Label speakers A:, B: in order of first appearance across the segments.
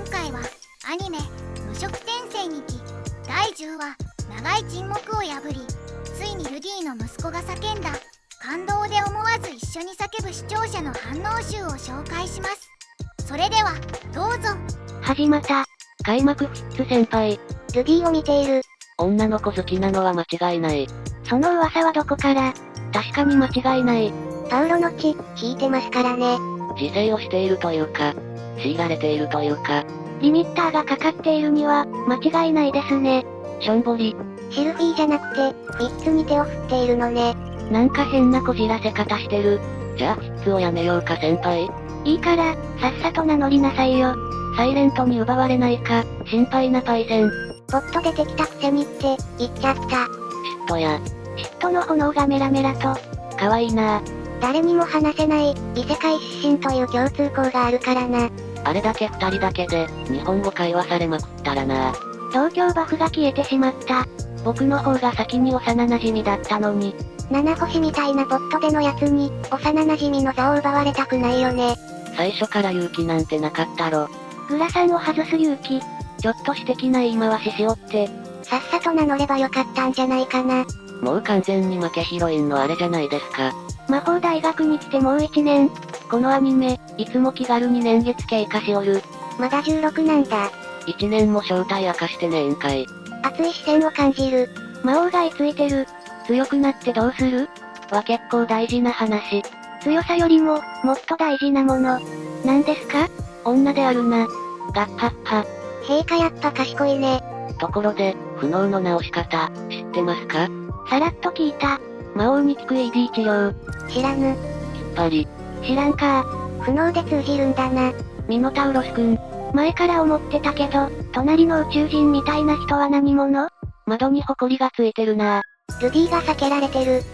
A: 回はアニメ無職転生日記第10話長い沈黙を破り、ついにルディの息子が叫んだ感動で思わず一緒に叫ぶ視聴者の反応集を紹介します。それではどうぞ。
B: 始まった。開幕フィッツ先輩。
C: ルディを見ている。
B: 女の子好きなのは間違いない。
C: その噂はどこから？
B: 確かに間違いない。
C: パウロの血、引いてますからね。
B: 自制をしているというか、強いられているというか。
C: リミッターがかかっているには、間違いないですね。
B: しょんぼり。
C: シルフィーじゃなくて、フィッツに手を振っているのね。
B: なんか変なこじらせ方してる。じゃあフィッツをやめようか先輩。
C: いいから、さっさと名乗りなさいよ。
B: サイレントに奪われないか、心配なパイセン。
C: ポッと出てきたくせにって、言っちゃった。
B: 嫉妬や。
C: 嫉妬の炎がメラメラと。
B: 可愛いなぁ。
C: 誰にも話せない、異世界出身という共通項があるからな。
B: あれだけ二人だけで、日本語会話されまくったらなぁ。
C: 東京バフが消えてしまった。
B: 僕の方が先に幼馴染だったのに。
C: 七星みたいなポットでのやつに、幼馴染の座を奪われたくないよね。
B: 最初から勇気なんてなかったろ。
C: グラサンを外す勇気。
B: ちょっと私的な言い回ししよって。
C: さっさと名乗ればよかったんじゃないかな。
B: もう完全に負けヒロインのあれじゃないですか。
C: 魔法大学に来てもう1年。
B: このアニメ、いつも気軽に年月経過しおる。
C: まだ16なんだ。
B: 1年も正体明かしてねえんかい。
C: 熱い視線を感じる。魔王が居ついてる。
B: 強くなってどうする？は結構大事な話。
C: 強さよりも、もっと大事なもの。なんですか？
B: 女であるな。ガッハッハ。
C: 陛下やっぱ賢いね。
B: ところで、不能の直し方、知ってますか？
C: さらっと聞いた。
B: 魔王に効く ED 治療。
C: 知らぬ。
B: きっぱり。
C: 知らんか。不能で通じるんだな。
B: ミノタウロスくん。
C: 前から思ってたけど、隣の宇宙人みたいな人は何者？
B: 窓に埃がついてるな
C: ぁ。ルディが避けられてる。
B: す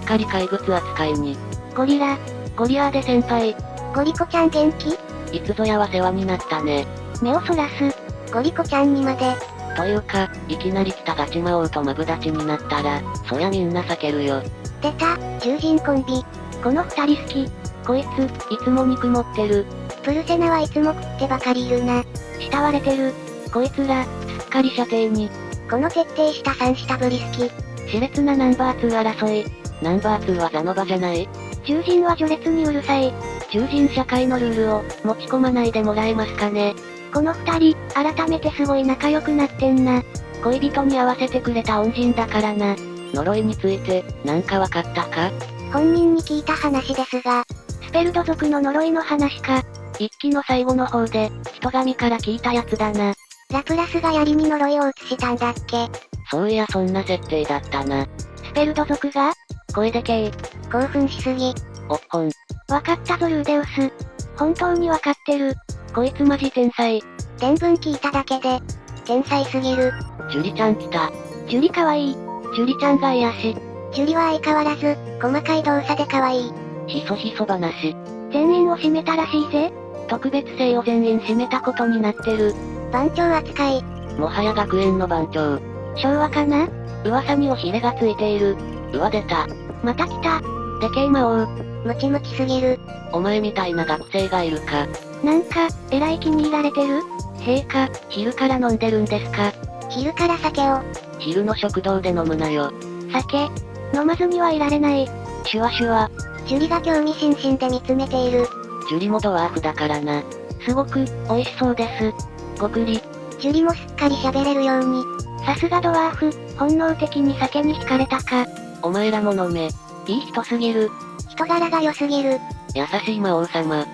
B: っかり怪物扱いに。
C: ゴリラ。
B: ゴリアーで先輩。
C: ゴリコちゃん元気？
B: いつぞやは世話になったね。
C: 目をそらす。ゴリコちゃんにまで。
B: というか、いきなり来たガチ魔王とマブダチになったら、そりゃみんな避けるよ。
C: 出た、獣人コンビ。この二人好き。
B: こいつ、いつも肉持ってる。
C: プルセナはいつも食ってばかりいるな。慕われてる。
B: こいつら、すっかり射程に。
C: この徹底した三下ぶり好き。
B: 熾烈なナンバー2争い。ナンバー2はザノバじゃない？
C: 獣人は序列にうるさい。
B: 獣人社会のルールを、持ち込まないでもらえますかね。
C: この二人、改めてすごい仲良くなってんな。
B: 恋人に会わせてくれた恩人だからな。呪いについて、なんかわかったか？
C: 本人に聞いた話ですが、スペルド族の呪いの話か。
B: 一期の最後の方で、人神から聞いたやつだな。
C: ラプラスが槍に呪いを移したんだっけ？
B: そういやそんな設定だったな。
C: スペルド族が？
B: 声でけー。
C: 興奮しすぎ。
B: おっほん。
C: わかったぞルーデウス。本当にわかってる。
B: こいつマジ天才。
C: 伝聞聞いただけで、天才すぎる。
B: ジュリちゃん来た。
C: ジュリかわいい。
B: ジュリちゃんが癒し。
C: ジュリは相変わらず、細かい動作でかわいい。
B: ひそひそ話。
C: 全員を占めたらしいぜ。
B: 特別生を全員占めたことになってる。
C: 番長扱い。
B: もはや学園の番長。
C: 昭和かな？
B: 噂におひれがついている。うわ出た。
C: また来た。
B: でけえ魔王。
C: ムチムチすぎる。
B: お前みたいな学生がいるか。
C: なんか、えらい気に入られてる？
B: 陛下、昼から飲んでるんですか？
C: 昼から酒を。
B: 昼の食堂で飲むなよ。
C: 酒。飲まずにはいられない。
B: シュワシュワ。
C: ジュリが興味津々で見つめている。
B: ジュリもドワーフだからな。すごく、美味しそうです。ごくり。
C: ジュリもすっかり喋れるように。さすがドワーフ、本能的に酒に惹かれたか。
B: お前らも飲め。いい人すぎる。
C: 人柄が良すぎる。
B: 優しい魔王様。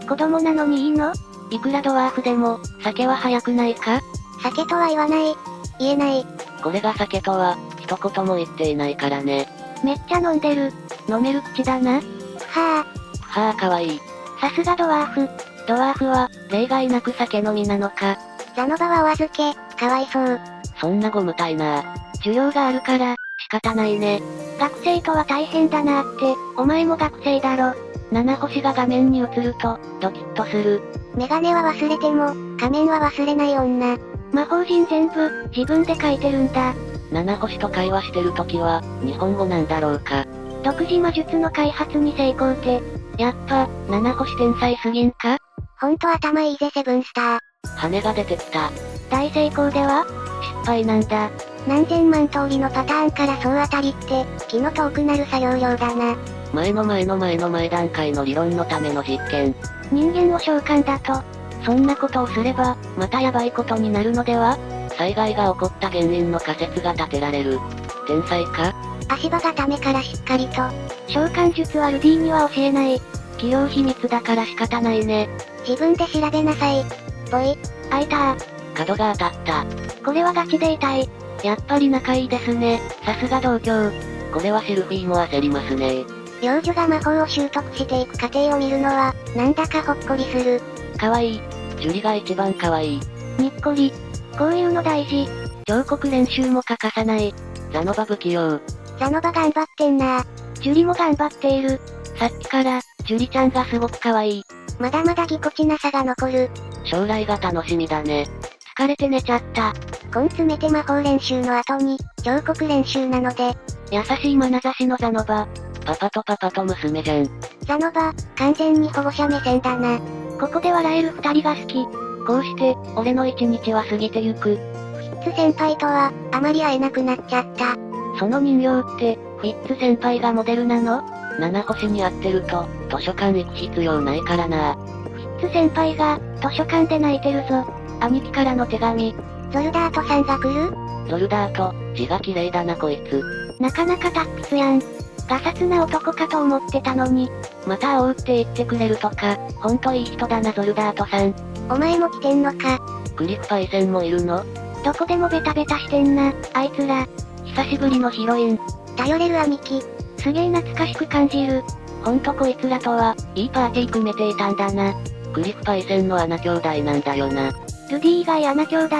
C: 子供なのにいいの？
B: いくらドワーフでも、酒は早くないか？
C: 酒とは言わない。言えない。
B: これが酒とは、一言も言っていないからね。
C: めっちゃ飲んでる。飲める口だな。はぁ。
B: はぁかわいい。
C: さすがドワーフ。
B: ドワーフは、例外なく酒飲みなのか。
C: ザノバはお預け、かわいそう。
B: そんなゴムたいな。需要があるから、仕方ないね。
C: 学生とは大変だなって、お前も学生だろ。
B: 七星が画面に映ると、ドキッとする。
C: メガネは忘れても、仮面は忘れない女。魔法陣全部、自分で書いてるんだ。
B: 七星と会話してるときは、日本語なんだろうか。
C: 独自魔術の開発に成功って。
B: やっぱ、七星天才すぎんか？
C: ほんと頭いいぜセブンスター。
B: 羽が出てきた。
C: 大成功では？
B: 失敗なんだ。
C: 何千万通りのパターンから総当たりって、気の遠くなる作業量だな。
B: 前の前段階の理論のための実験。
C: 人間を召喚だと、
B: そんなことをすれば、またやばいことになるのでは？災害が起こった原因の仮説が立てられる。天才か？
C: 足場がためからしっかりと。召喚術はルディには教えない。
B: 企業秘密だから仕方ないね。
C: 自分で調べなさい。ぽい。あいたー。
B: 角が当たった。
C: これはガチで痛い。
B: やっぱり仲いいですね。さすが同郷。これはシルフィーも焦りますね。
C: 幼女が魔法を習得していく過程を見るのは、なんだかほっこりする。
B: かわいい。ジュリが一番かわいい。
C: にっこり。こういうの大事。
B: 彫刻練習も欠かさない。ザノバ不器用。
C: ザノバ頑張ってんな。ジュリも頑張っている。
B: さっきから、ジュリちゃんがすごくかわいい。
C: まだまだぎこちなさが残る。
B: 将来が楽しみだね。疲れて寝ちゃった。
C: 根詰めて魔法練習の後に、彫刻練習なので。
B: 優しい眼差しのザノバ。パパと娘じゃん。
C: ザノバ、完全に保護者目線だな。ここで笑える二人が好き。
B: こうして、俺の一日は過ぎてゆく。
C: フィッツ先輩とは、あまり会えなくなっちゃった。
B: その人形って、フィッツ先輩がモデルなの？七星に会ってると、図書館行く必要ないからな。
C: フィッツ先輩が、図書館で泣いてるぞ。
B: 兄貴からの手紙。
C: ゾルダートさんが来る？
B: ゾルダート、字が綺麗だなこいつ。
C: なかなか達筆やん。ガサツな男かと思ってたのに。
B: また会おうって言ってくれるとか、ほんといい人だなゾルダートさん。
C: お前も来てんのか。
B: クリフパイセンもいるの？
C: どこでもベタベタしてんな、あいつら。
B: 久しぶりのヒロイン。
C: 頼れる兄貴。すげえ懐かしく感じる。
B: ほんとこいつらとは、いいパーティー組めていたんだな。クリフパイセンの穴兄弟なんだよな。
C: ルディ以外穴兄弟。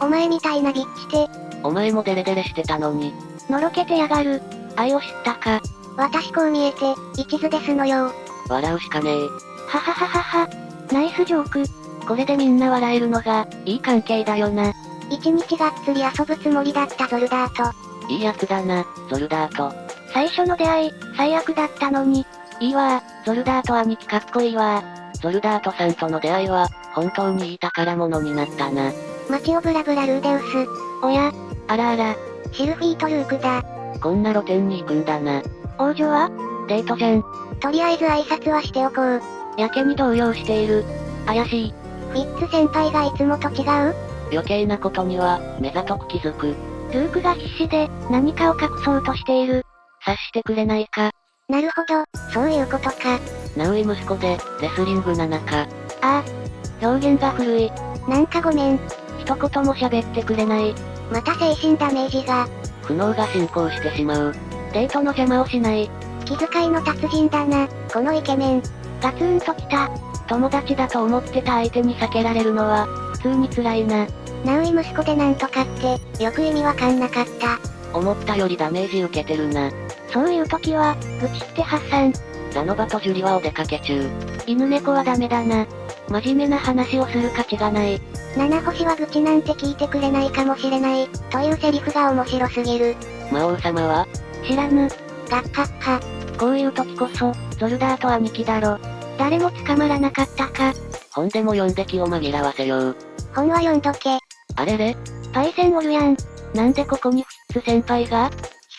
C: お前みたいなビッチで。
B: お前もデレデレしてたのに。
C: のろけてやがる。
B: 愛を知ったか。
C: 私こう見えて、一途ですのよ。
B: 笑うしかねえ。
C: ははははは。ナイスジョーク。
B: これでみんな笑えるのが、いい関係だよな。
C: 一日がっつり遊ぶつもりだったゾルダート。
B: いいやつだな、ゾルダート。
C: 最初の出会い、最悪だったのに。
B: いいわゾルダート兄貴かっこいいわゾルダートさんとの出会いは、本当にいい宝物になったな。
C: 街をブラブラルーデウス。おや、
B: あらあら。
C: シルフィーとルークだ。
B: こんな露店に行くんだな。
C: 王女は？
B: デートじゃん。
C: とりあえず挨拶はしておこう。
B: やけに動揺している。怪しい。
C: フィッツ先輩がいつもと違う？
B: 余計なことには、目ざとく気づく。
C: ルークが必死で、何かを隠そうとしている。
B: 察してくれないか。
C: なるほど、そういうことか。
B: ナウイ息子で、レスリング7か。
C: ああ。
B: 表現が古い。
C: なんかごめん。
B: 一言も喋ってくれない。
C: また精神ダメージが。
B: 苦悩が進行してしまう。デートの邪魔をしない。
C: 気遣いの達人だな、このイケメン。ガツンときた。
B: 友達だと思ってた相手に避けられるのは、普通に辛いな。
C: ナウイ息子でなんとかって、よく意味わかんなかった。
B: 思ったよりダメージ受けてるな。
C: そういう時は、愚痴って発散。
B: ザノバとジュリはお出かけ中。犬猫はダメだな。真面目な話をする価値がない。
C: 七星は愚痴なんて聞いてくれないかもしれない、というセリフが面白すぎる。
B: 魔王様は？
C: 知らぬ。ガッハッハ。
B: こういう時こそ、ゾルダート兄貴だろ。
C: 誰も捕まらなかったか。
B: 本でも読んで気を紛らわせよう。
C: 本は読んどけ。
B: あれれ？
C: パイセンおるやん。
B: なんでここにフィッツ先輩が？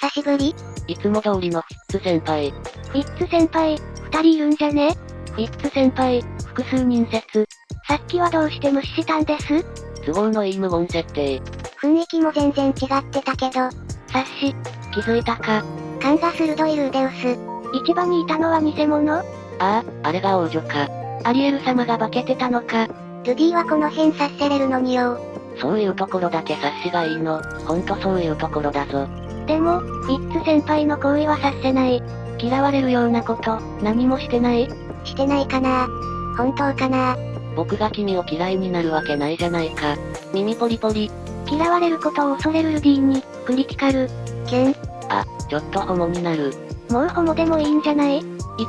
C: 久しぶり？
B: いつも通りのフィッツ先輩。
C: フィッツ先輩、二人いるんじゃね？
B: フィッツ先輩、複数人説。
C: さっきはどうして無視したんです？
B: 都合のいい無言設定。
C: 雰囲気も全然違ってたけど。
B: 察し、気づいたか。
C: 勘が鋭いルーデウス。市場にいたのは偽物？
B: ああ、あれが王女か。アリエル様が化けてたのか。
C: ルディはこの辺察せれるのによ。
B: そういうところだけ察しがいいの。ほんとそういうところだぞ。
C: でも、フィッツ先輩の行為は察せない。
B: 嫌われるようなこと、何もしてない？
C: してないかな？本当かな？
B: 僕が君を嫌いになるわけないじゃないか。耳ポリポリ。
C: 嫌われることを恐れるルディに、クリティカル。
B: キュン。あ、ちょっとホモになる。
C: もうホモでもいいんじゃない？
B: い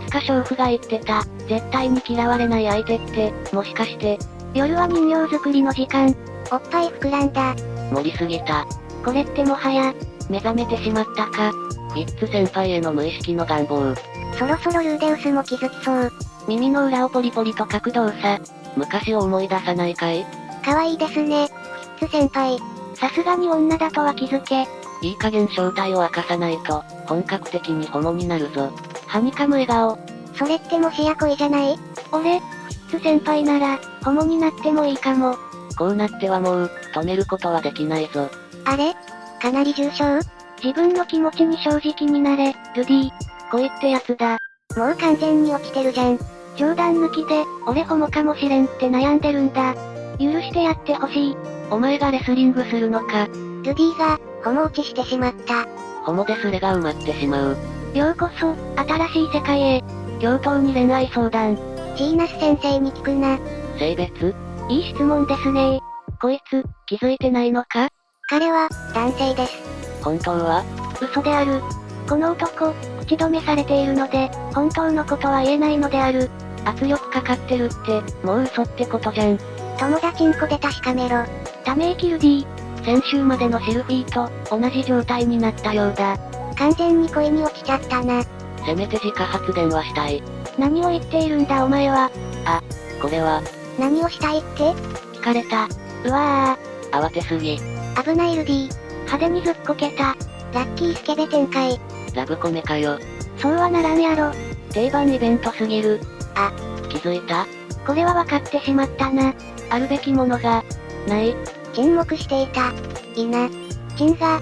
B: つか娼婦が言ってた、絶対に嫌われない相手って、もしかして。
C: 夜は人形作りの時間。おっぱい膨らんだ。
B: 盛りすぎた。
C: これってもはや、
B: 目覚めてしまったか。フィッツ先輩への無意識の願望。
C: そろそろルーデウスも気づきそう。
B: 耳の裏をポリポリと書く動作。昔を思い出さないかい？
C: 可愛いですね。フィッツ先輩。さすがに女だとは気づけ。
B: いい加減正体を明かさないと、本格的にホモになるぞ。
C: はにかむ笑顔。それってもしや恋じゃない？俺、フィッツ先輩なら、ホモになってもいいかも。
B: こうなってはもう、止めることはできないぞ。
C: あれ？かなり重症？自分の気持ちに正直になれ、ルディ。
B: 恋ってやつだ。
C: もう完全に落ちてるじゃん。冗談抜きで、俺ホモかもしれんって悩んでるんだ。許してやってほしい。
B: お前がレスリングするのか。
C: ルディが、ホモ落ちしてしまった。
B: ホモですれが埋まってしまう。
C: ようこそ、新しい世界へ。
B: 教頭に恋愛相談。
C: ジーナス先生に聞くな。
B: 性別？
C: いい質問ですね。
B: こいつ、気づいてないのか？
C: 彼は、男性です。
B: 本当は？
C: 嘘である。この男、口止めされているので、本当のことは言えないのである。
B: 圧力かかってるって、もう嘘ってことじゃん。
C: 友達んこで確かめろ。ため息ルディ。
B: 先週までのシルフィーと、同じ状態になったようだ。
C: 完全に恋に落ちちゃったな。
B: せめて自家発電はしたい。
C: 何を言っているんだお前は。
B: あ、これは。
C: 何をしたいって？
B: 聞かれた。
C: うわ
B: ぁ。慌てすぎ。
C: 危ないルディ。派手にずっこけた。ラッキースケベ展開。
B: ラブコメかよ。
C: そうはならんやろ。
B: 定番イベントすぎる。
C: あ、
B: 気づいた？
C: これは分かってしまったな。
B: あるべきものが、ない。
C: 沈黙していた。いな。沈が、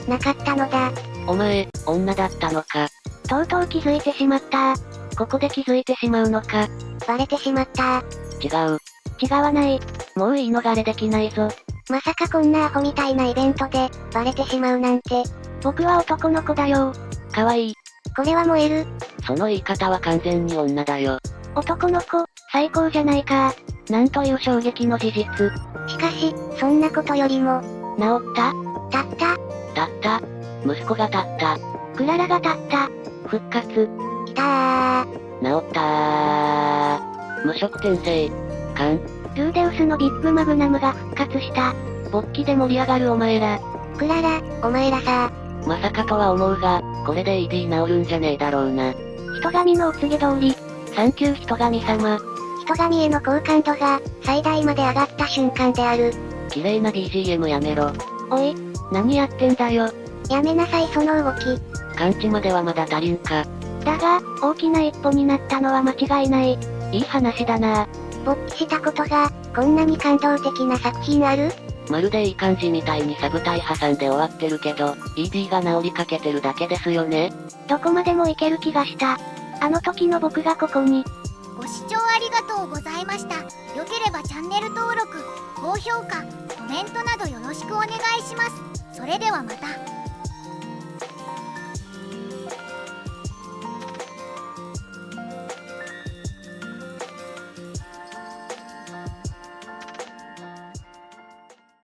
C: なかったのだ。
B: お前、女だったのか。
C: とうとう気づいてしまった。
B: ここで気づいてしまうのか。
C: バレてしまった。
B: 違う。
C: 違わない。
B: もう言い逃れできないぞ。
C: まさかこんなアホみたいなイベントで、バレてしまうなんて。僕は男の子だよ。
B: かわいい。
C: これは燃える。
B: その言い方は完全に女だよ。
C: 男の子、最高じゃないか。
B: なんという衝撃の事実。
C: しかし、そんなことよりも、
B: 治った？
C: たった。
B: 息子が立った。
C: クララが立った。
B: 復活。
C: きたー。
B: 治ったー。無色転生。
C: ルーデウスのビッグマグナムが復活した。
B: 勃起で盛り上がるお前ら。
C: クララ、お前らさ。
B: まさかとは思うが、これで ED 治るんじゃねえだろうな。
C: 人神のお告げ通り。
B: サンキュー人神様。
C: 人神への好感度が、最大まで上がった瞬間である。
B: 綺麗な BGM やめろ。
C: おい、
B: 何やってんだよ。
C: やめなさいその動き。
B: 完治まではまだ足りんか。
C: だが、大きな一歩になったのは間違いない。
B: いい話だな。
C: 勃起したことが、こんなに感動的な作品ある？
B: まるでいい感じみたいにサブタイ挟んで終わってるけど、ED が治りかけてるだけですよね。
C: どこまでもいける気がした。あの時の僕がここに。
A: ご視聴ありがとうございました。良ければチャンネル登録、高評価、コメントなどよろしくお願いします。それではまた。